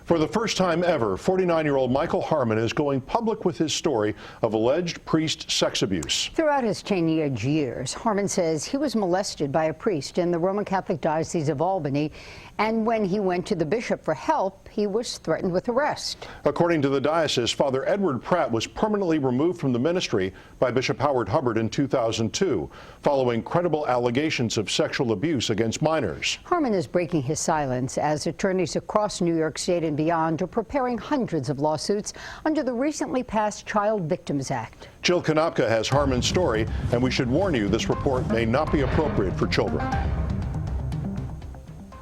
For the first time ever, 49-year-old Michael Harmon is going public with his story of alleged priest sex abuse. Throughout his teenage years, Harmon says he was molested by a priest in the Roman Catholic Diocese of Albany, and when he went to the bishop for help, he was threatened with arrest. According to the diocese, Father Edward Pratt was permanently removed from the ministry by Bishop Howard Hubbard in 2002, following credible allegations of sexual abuse against minors. Harmon is breaking his silence as attorneys across New York State and beyond are preparing hundreds of lawsuits under the recently passed Child Victims Act. Jill Konopka has Harmon's story, and we should warn you this report may not be appropriate for children.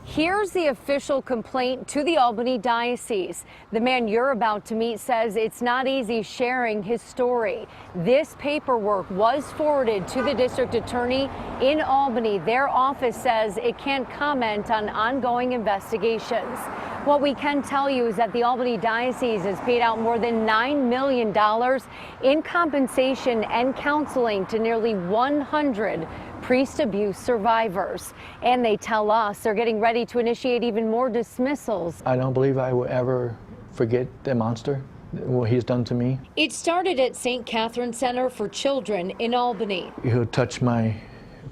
Here's the official complaint to the Albany Diocese. The man you're about to meet says it's not easy sharing his story. This paperwork was forwarded to the district attorney in Albany. Their office says it can't comment on ongoing investigations. What we can tell you is that the Albany Diocese has paid out more than $9 million in compensation and counseling to nearly 100 priest abuse survivors. And they tell us they're getting ready to initiate even more dismissals. I don't believe I will ever forget the monster, what he's done to me. It started at St. Catherine Center for Children in Albany. He would touch my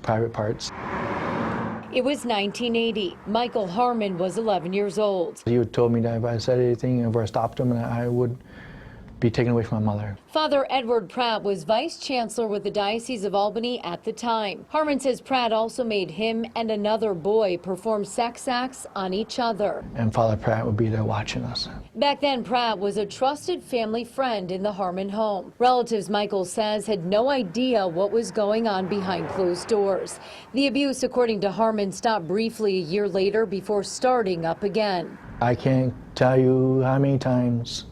private parts. It was 1980. Michael Harmon was 11 years old. He would told me that if I said anything, if I stopped him, I would be taken away from my mother. Father Edward Pratt was vice chancellor with the Diocese of Albany at the time. Harmon says Pratt also made him and another boy perform sex acts on each other. And Father Pratt would be there watching us. Back then, Pratt was a trusted family friend in the Harmon home. Relatives, Michael says, had no idea what was going on behind closed doors. The abuse, according to Harmon, stopped briefly a year later before starting up again. I can't tell you how many times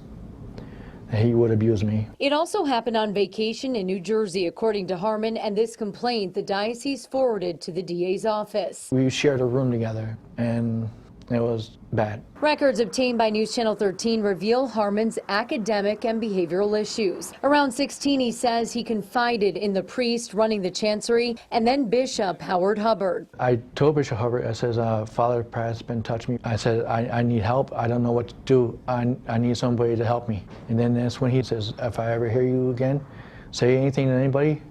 he would abuse me. It also happened on vacation in New Jersey, according to Harmon, and this complaint the diocese forwarded to the DA's office. We shared a room together, and it was bad. Records obtained by NewsChannel 13 reveal Harmon's academic and behavioral issues. Around 16, he says he confided in the priest running the chancery and then Bishop Howard Hubbard. I told Bishop Hubbard, I says, Father Pratt's been touching me. I said, I need help. I don't know what to do. I need somebody to help me. And then that's when he says, if I ever hear you again, say anything to anybody,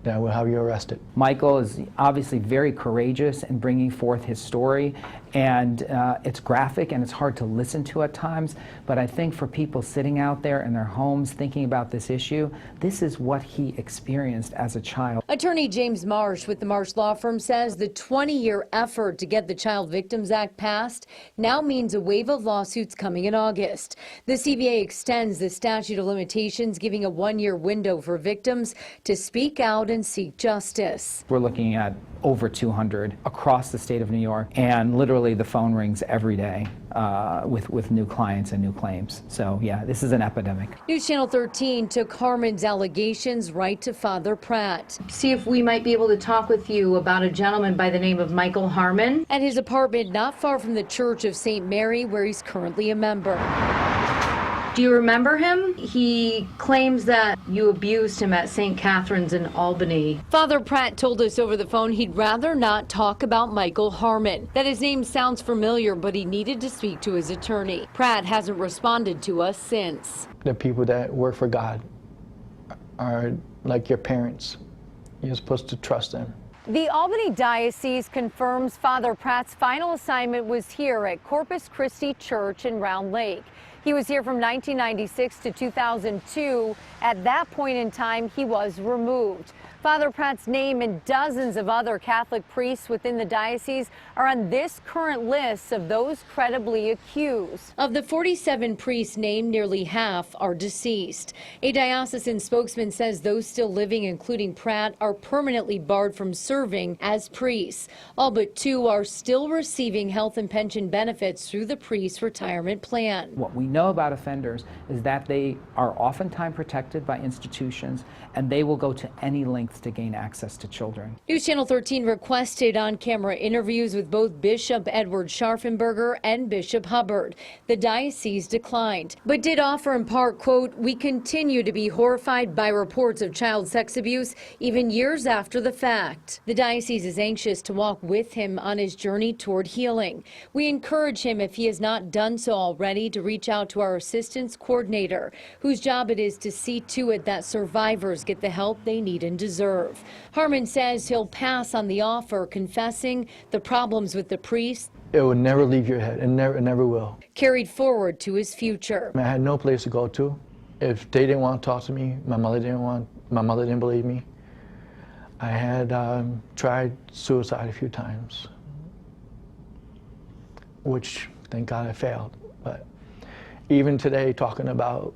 then I will have you arrested. Michael is obviously very courageous in bringing forth his story, and it's graphic and it's hard to listen to at times, but I think for people sitting out there in their homes thinking about this issue, this is what he experienced as a child. Attorney James Marsh with the Marsh Law Firm says the 20-year effort to get the Child Victims Act passed now means a wave of lawsuits coming in August. The CVA extends the statute of limitations, giving a 1-year window for victims to speak out and seek justice. We're looking at over 200 across the state of New York, and literally the phone rings every day with new clients and new claims. So yeah, this is an epidemic. NewsChannel 13 took Harmon's allegations right to Father Pratt. See if we might be able to talk with you about a gentleman by the name of Michael Harmon at his apartment not far from the Church of St. Mary, where he's currently a member. Do you remember him? He claims that you abused him at St. Catherine's in Albany. Father Pratt told us over the phone he'd rather not talk about Michael Harmon, that his name sounds familiar, but he needed to speak to his attorney. Pratt hasn't responded to us since. The people that work for God are like your parents. You're supposed to trust them. The Albany Diocese confirms Father Pratt's final assignment was here at Corpus Christi Church in Round Lake. He was here from 1996 to 2002. At that point in time, he was removed. Father Pratt's name and dozens of other Catholic priests within the diocese are on this current list of those credibly accused. Of the 47 priests named, nearly half are deceased. A diocesan spokesman says those still living, including Pratt, are permanently barred from serving as priests. All but 2 are still receiving health and pension benefits through the priest's retirement plan. What we know about offenders is that they are oftentimes protected by institutions, and they will go to any lengths to gain access to children. News Channel 13 requested on-camera interviews with both Bishop Edward Scharfenberger and Bishop Hubbard. The diocese declined, but did offer in part, quote, "We continue to be horrified by reports of child sex abuse even years after the fact." The diocese is anxious to walk with him on his journey toward healing. We encourage him, if he has not done so already, to reach out to our assistance coordinator, whose job it is to see to it that survivors get the help they need and deserve. Harmon says he'll pass on the offer, confessing the problems with the priest. It would never leave your head. It never will. Carried forward to his future. I had no place to go to. If they didn't want to talk to me, my mother didn't believe me. I had tried suicide a few times, which thank God I failed. But even today, talking about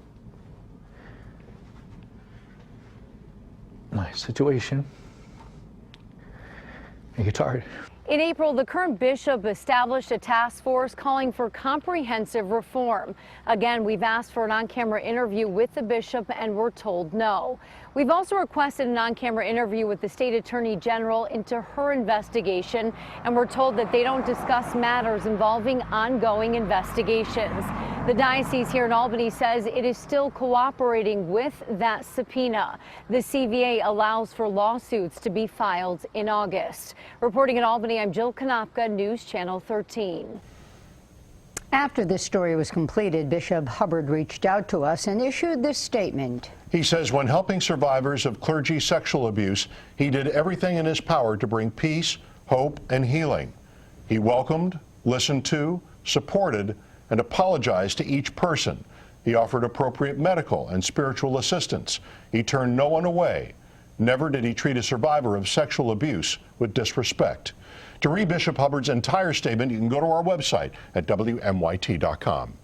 my situation, it gets hard. In April, the current bishop established a task force calling for comprehensive reform. Again, we've asked for an on-camera interview with the bishop, and we're told no. We've also requested an on-camera interview with the state attorney general into her investigation, and we're told that they don't discuss matters involving ongoing investigations. The diocese here in Albany says it is still cooperating with that subpoena. The CVA allows for lawsuits to be filed in August. Reporting in Albany, I'm Jill Konopka, News Channel 13. After this story was completed, Bishop Hubbard reached out to us and issued this statement. He says when helping survivors of clergy sexual abuse, he did everything in his power to bring peace, hope, and healing. He welcomed, listened to, supported, and apologized to each person. He offered appropriate medical and spiritual assistance. He turned no one away. Never did he treat a survivor of sexual abuse with disrespect. To read Bishop Hubbard's entire statement, you can go to our website at WNYT.com.